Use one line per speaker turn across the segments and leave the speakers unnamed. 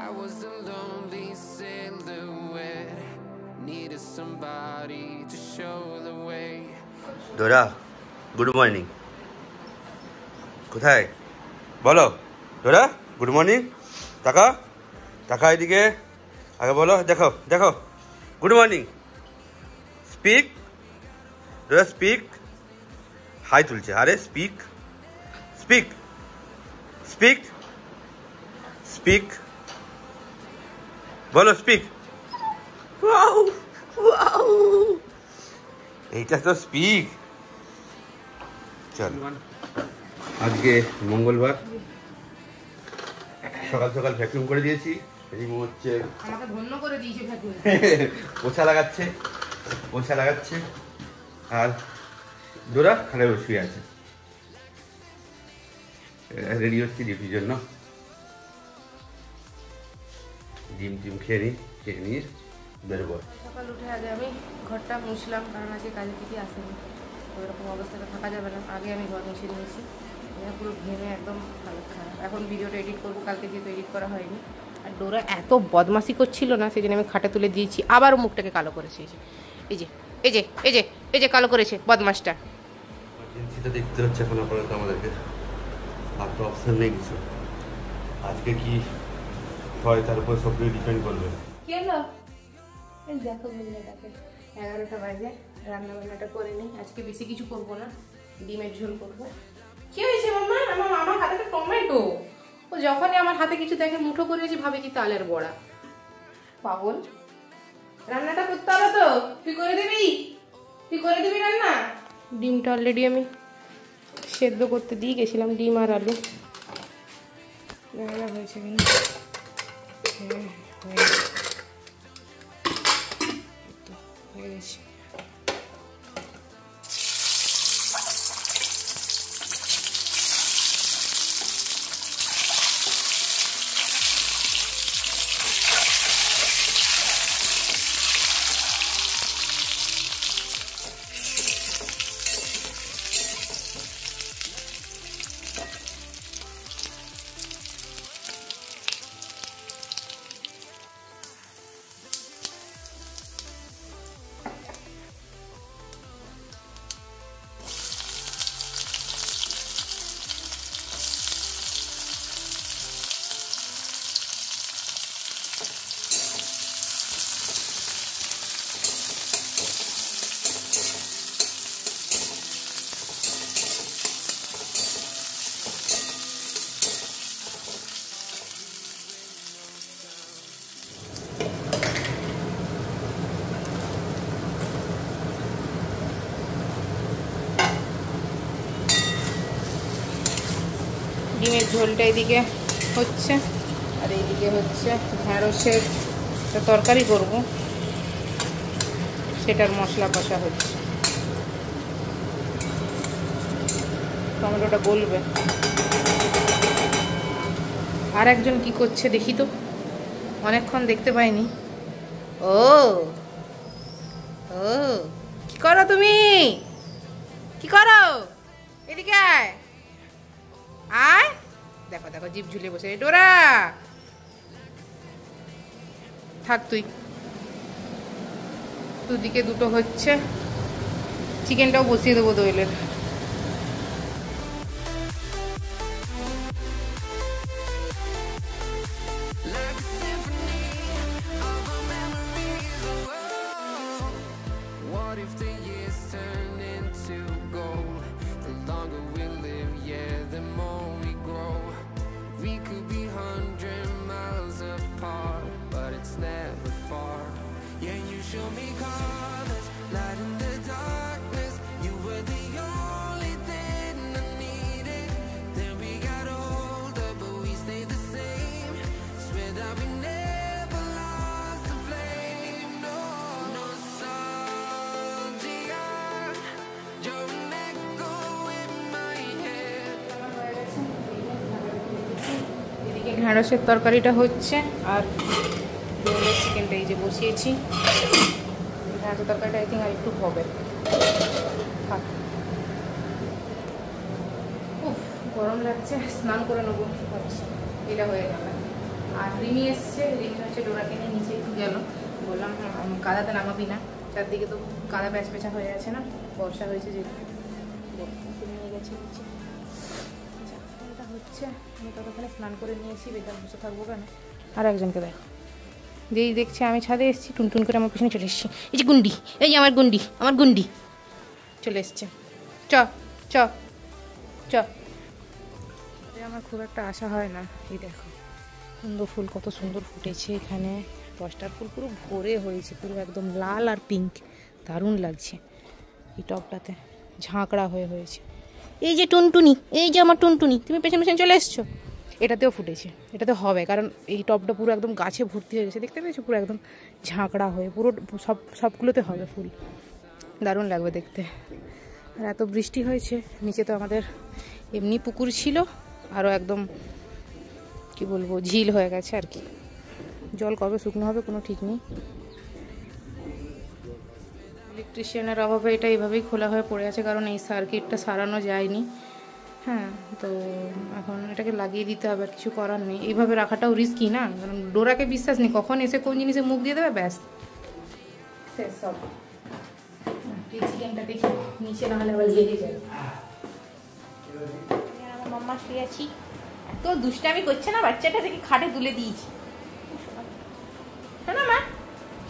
I was a lonely silhouette, needed somebody to show the way.
Dora, good morning. কোথায় বলো Dora, good morning. টাকা টাকা এদিকে আগে বলো, দেখো দেখো, good morning, speak Dora, speak, হাই তুলছে, আরে স্পিক স্পিক স্পিক স্পিক বলো, স্পিক, ওয়াও ওয়াও, এইটা তো স্পিক। চল, আজকে মঙ্গলবার, সকাল সকাল ভ্যাকুম করে দিয়েছি, রিমু হচ্ছে
আমাকে ধন্য করে দিয়েছে ভ্যাকুম,
পোছা লাগাচ্ছে আর ডোরা খালে শুয়ে আছে, রেডি হচ্ছে ডিউটির জন্য। ডিম টিম খেয়ে নিয়ে বেরোবো।
সকাল উঠে আগে আমি ঘরটা মুছলাম, কারণ আজকে কাজে থেকে আসেনি, ওইরকম অবস্থাটা থাকা যাবে না। আগে আমি ঘর মুছে নিয়েছি, পুরো ঘেমে একদম হালত খারাপ। এখন ভিডিওটা এডিট করবো, কালকে যেহেতু এডিট করা হয়নি। আর ডোরা এত বদমাশি করছিল না, সেই জন্য আমি খাটে তুলে দিয়েছি, আবারও মুখটাকে কালো করেছে। এই যে এই যে এই যে এই যে কালো করেছে বদমাসটা।
এমার্জেন্সিটা দেখতে হচ্ছে এখন আপাতত আমাদেরকে, আর তো অপশন নেই কিছু। আজকে কি হয় তার উপর সব কিছু ডিপেন্ড করবে।
কি হলো? এই দেখো বন্ধুটাকে, 11টা বাজে, রান্না বান্নাটা করে নিই। আজকে বেশি কিছু করবো না, ডিমের ঝোল করবো। কি হয়েছে মাম্মা? আমার হাতে তো টমেটো। ও যখনই আমার হাতে কিছু দেখে মুঠো করেছি, ভাবে কি তালের বড়া। পাগল, রান্নাটা করতে হবে তো, তুই করে দিবি রান্না। ডিমটা অলরেডি আমি সেদ্ধ করতে দিয়ে গেছিলাম, ডিম আর আলু। রান্না হয়েছে কিনা? হয়ে গেছে। ডিমের ঝোলটা এদিকে হচ্ছে, আর এইদিকে হচ্ছে ঢ্যাঁড়সের তরকারি করব, সেটার মশলা কষা হচ্ছে। টমেটোটা গলবে। আর একজন কি করছে দেখি তো, অনেকক্ষণ দেখতে পাইনি। ও ও, কি করো তুমি? কি করো? এদিকে আয় আয়, দেখো দেখো জিভ ঝুলে বসে। ডোরা থাক, তুই দুদিকে দুটো হচ্ছে। চিকেনটাও বসিয়ে দেবো দোয়েলের। ঢ্যাঁড়সের তরকারিটা হচ্ছে, আর দোলের চিকেনটা এই যে বসিয়েছি। ঢ্যাঁড়সের তরকারিটা আই থিঙ্ক আর একটু হবে। উফ, গরম লাগছে, স্নান করে নেবো ভাবছি। এটা হয়ে গেল, আর রিমি এসছে, রিমি হচ্ছে ডোরাকে নিয়ে নিচে একটু গেল, বললাম কাদাতে নামাবি না, চারদিকে তো কাদা প্যাচ পেঁচা হয়ে আছে না, বর্ষা হয়েছে যে নিয়ে গেছে নিচে। এটা হচ্ছে আমি ততক্ষণে স্নান করে নিয়েছি, বেকার বসে থাকবো কেন। আর একজনকে দেখো, যেই দেখছে আমি ছাদে এসেছি টুনটুন করে আমার পিছনে চলে এসেছি, এই যে গুন্ডি, এই যে আমার গুন্ডি চলে এসছে, চ চ চ। আমার খুব একটা আশা হয় না। এই দেখো কুন্দ ফুল কত সুন্দর ফুটেছে এখানে, 10টার ফুল পুরো ভরে হয়েছে, পুরো একদম লাল আর পিঙ্ক, দারুণ লাগছে। এই টবটাতে ঝাঁকড়া হয়ে হয়েছে। এই যে টুনটুনি, এই যে আমার টুনটুনি, তুমি পেছন পেছন চলে এসছো। এটাতেও ফুটেছে, এটাতে হবে, কারণ এই টবটা পুরো একদম গাছে ভর্তি হয়ে গেছে, দেখতে পেয়েছো, পুরো একদম ঝাঁকড়া হয়ে, পুরো সবগুলোতে হবে ফুল, দারুণ লাগবে দেখতে। আর এত বৃষ্টি হয়েছে, নিচে তো আমাদের এমনি পুকুর ছিল, আরও একদম কি বলবো ঝিল হয়ে গেছে আর কি। জল কবে শুকনো হবে কোনো ঠিক নেই। ইলেকট্রিশিয়ানের অভাবে এটা এইভাবেই খোলা হয়ে পড়ে আছে, কারণ এই সার্কিটটা সারানো যায়নি। হ্যাঁ, তো এখন এটাকে লাগিয়ে দিতে হবে, আর কিছু করার নেই। এইভাবে রাখাটাও রিস্কি না, কারণ ডোরাকে বিশ্বাস নেই কখন এসে কোন জিনিসে মুখ দিয়ে দেবে, ব্যাস শেষ সব। চিকেনটা দেখি নিচে না হলে আবার লেগে যাবে। আমার মাম্মা শুয়ে আছি, এত দুষ্টামি করছে না বাচ্চাটা, দেখি খাটে তুলে দিয়েছি।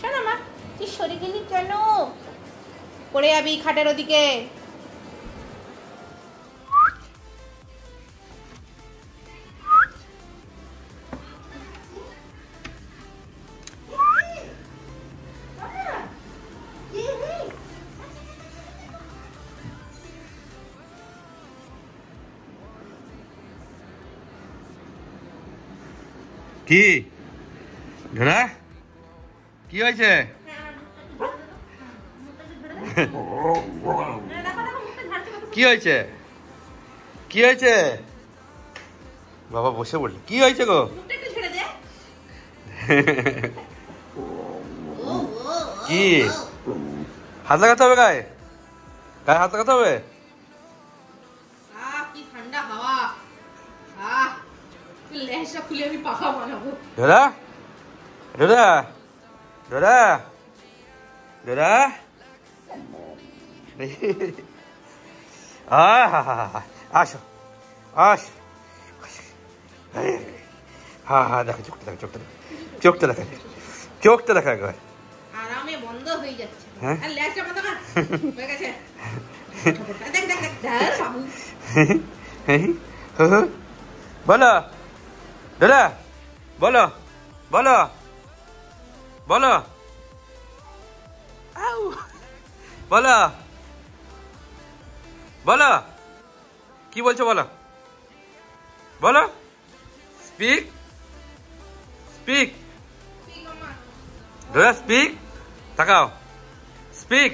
শোনো মা তুই সরে গেলি কেন, পড়ে যাবি খাটের ওদিকে।
কি ঢোলা, কি হয়েছে? কি হয়েছে, কি হয়েছে? বাবা বসে বললি কি হয়েছে গো? কি হাত লাগাতে হবে গায়ে, গায়ে হাত লাগাতে হবে?
কি ঠান্ডা হাওয়া, লেসটা খুলে আমি পাখা বানাবো।
ডোরা ডোরা ডোরা ডোরা, আসো আসো, হ্যাঁ দেখো চোখটা দেখো, চোখটা দেখা, চোখটা দেখা একবার
আরামে বন্ধ হয়ে যাচ্ছে।
হ্যাঁ
আর লেসটা বন্ধ কর, হয়ে গেছে। দেখ দেখ দেখ ধর বাবু,
বলো ডোরা, বলো বলো বলো, বলো বলো, কি বলছো বলো, বলো, স্পিক স্পিক, ডোরা স্পিক, তাকাও, স্পিক।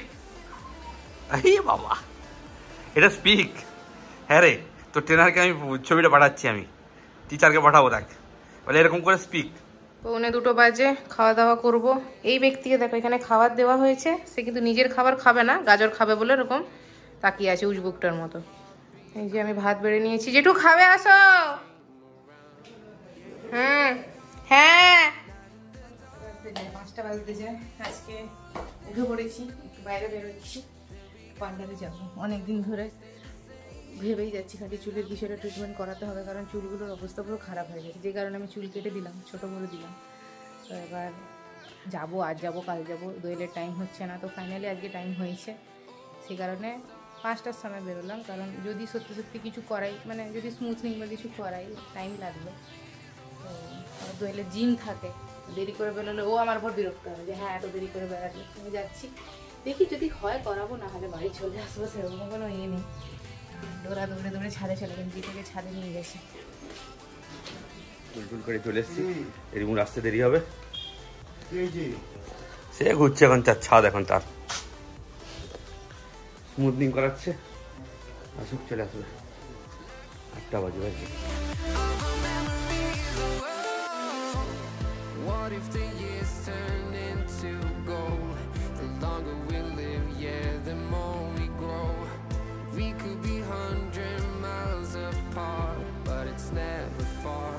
এই বাবা, এটা স্পিক। হ্যাঁ রে, তো ট্রেনারকে আমি ছবিটা পাঠাচ্ছি, আমি টিচারকে পাঠাবো, দেখ বলে এরকম করে স্পিক।
1:45 বাজে, খাওয়া দাওয়া করব। এই ব্যক্তিকে দেখো এখানে খাবার দেওয়া হয়েছে, সে কিন্তু নিজের খাবার খাবে না, গাজর খাবে বলে এরকম তাকিয়ে আছে উজবুকটার মতো। এই যে আমি ভাত বেড়ে নিয়েছি, যেটু খাবে আসো। হ্যাঁ 5টা বাজতে যায়, আজকে উঠে পড়েছি, একটু বাইরে বেরোচ্ছি, পার্লারে যাবো। অনেকদিন ধরে ভেবেই যাচ্ছি খালি চুলের বিষয়টা ট্রিটমেন্ট করাতে হবে, কারণ চুলগুলোর অবস্থা পুরো খারাপ হয়ে গেছে, যে কারণে আমি চুল কেটে দিলাম, ছোটো করে দিলাম। তো এবার যাবো, আজ যাবো কাল যাবো, দোয়েলের টাইম হচ্ছে না, তো ফাইনালি আজকে টাইম হয়েছে, সেই কারণে 5টার সময় বেরোলাম। কারণ যদি সত্যি সত্যি কিছু করাই, মানে যদি স্মুথনিং বা কিছু করাই, টাইম লাগবে। তো দোয়েলের জিম থাকে, দেরি করে বেরোলে ও আমার উপর বিরক্ত হবে যে হ্যাঁ এত দেরি করে বেড়ালে। আমি যাচ্ছি, দেখি যদি হয় করাবো, না হলে বাড়ি চলে আসবো, সেরকম কোনো ইয়ে নেই। ডোরা দৌড়ে দৌড়ে ছাদে চলে গেছে, দিদিকে ছাদে নিয়ে গেছে।
টুলটুল করে চলে এসেছি, এরকম আসতে দেরি হবে, সে ঘুরছে এখন তার ছাদ, এখন তার স্মুথনিং করাচ্ছে, আসুক চলে আসবে, 8টা বাজে বাজে।
What if the years turn into gold? The longer we live, yeah, the more we grow. We could be 100 miles apart, but it's never far.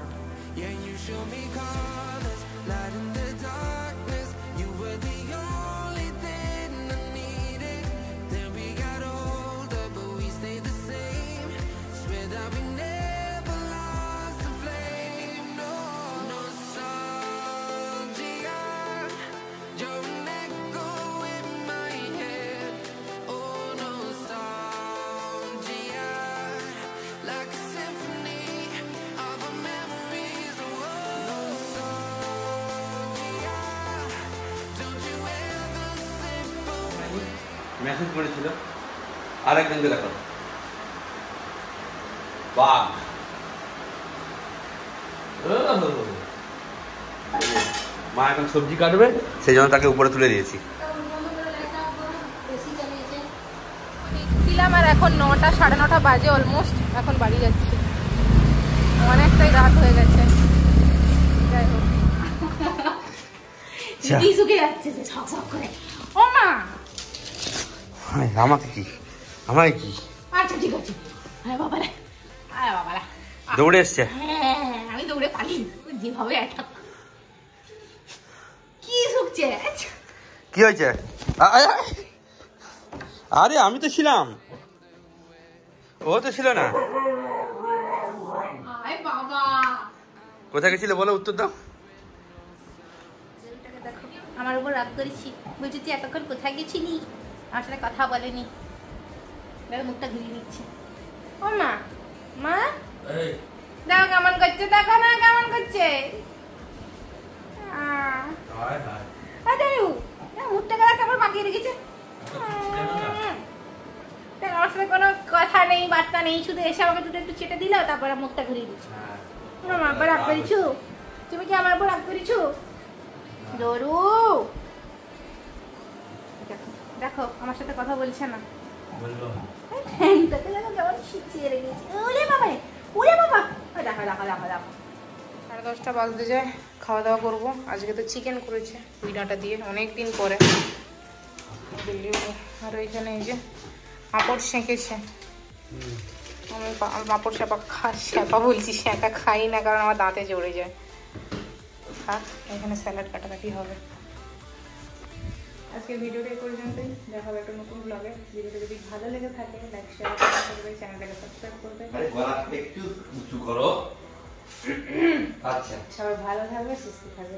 Yeah, you show me colors, light in the darkness. You were the only thing I needed. Then we got older, but we stayed the same. Swear that we never lost the flame. No, nostalgia. You're an echo in my head. Oh, nostalgia. Like a symphony of our memories. Oh, nostalgia. Don't you ever slip away.
Message করেছিল আর একজনকে দেখো বাঘ মা এখন সবজি কাটবে সেই জন্য তাকে উপরে তুলে দিয়েছি
ছিলাম আর এখন 9টা 9:30 বাজে অলমোস্ট এখন বাড়ি যাচ্ছি অনেকটাই রাত হয়ে গেছে যাই হোক
আচ্ছা।
শুকে যাচ্ছে যে ছক ছক করে ও মা
আমাকে কি আমায় কি
আচ্ছা ঠিক আছে আরে বাবা রে
দৌড়ে এসছে
হ্যাঁ আমি দৌড়ে পালি যেভাবে অ্যাটাক কি শুকছে
কি হয়েছে আরে আমি তো ছিলাম ও তো ছিল না
আয় বাবা
কোথায় গেছিল বলো উত্তর দাও
আমার উপর রাগ করেছি বলছি তুই এতক্ষণ কোথায় গেছিলি আমার সাথে কথা বলেনি মুখটা ঘুরিয়ে নিচ্ছে ও মা মা দেখো কেমন করছে দেখো না কেমন করছে মুখটা কেমন পাকিয়ে রেখেছে আমার সাথে কোনো কথা নেই বার্তা নেই শুধু এসে আমাকে দুটো একটু চেটে দিল তারপরে মুখটা ঘুরিয়ে দিচ্ছে আমার উপর রাগ করেছো তুমি কি আমার উপর রাগ করেছো দরু দেখো আমার সাথে কথা বলছে না দেখো কেমন শিখিয়ে রেখেছি ওরে বাবা ওরে বাবা দেখো দেখো দেখো দেখো 10:30 বাজতে যায় খাওয়া দাওয়া করবো আজকে তো চিকেন করেছে ওই ডাঁটা দিয়ে অনেক দিন পরে আর ওইখানে এই যে পাঁপড় সেঁকেছে আমি পাঁপড় শ্যাপা বলছি শ্যাঁকা খাই না কারণ আমার দাঁতে জড়ে যায় থাক এখানে স্যালাড কাটাকাটি হবে আজকে ভিডিওটা এই পর্যন্তই দেখা হবে একটা নতুন ব্লগে ভিডিওটা যদি ভালো লেগে থাকে লাইক শেয়ার করবে চ্যানেলটাকে সাবস্ক্রাইব করবে
একটু উঁচু করো আচ্ছা
সবাই ভালো থাকবে সুস্থ থাকবে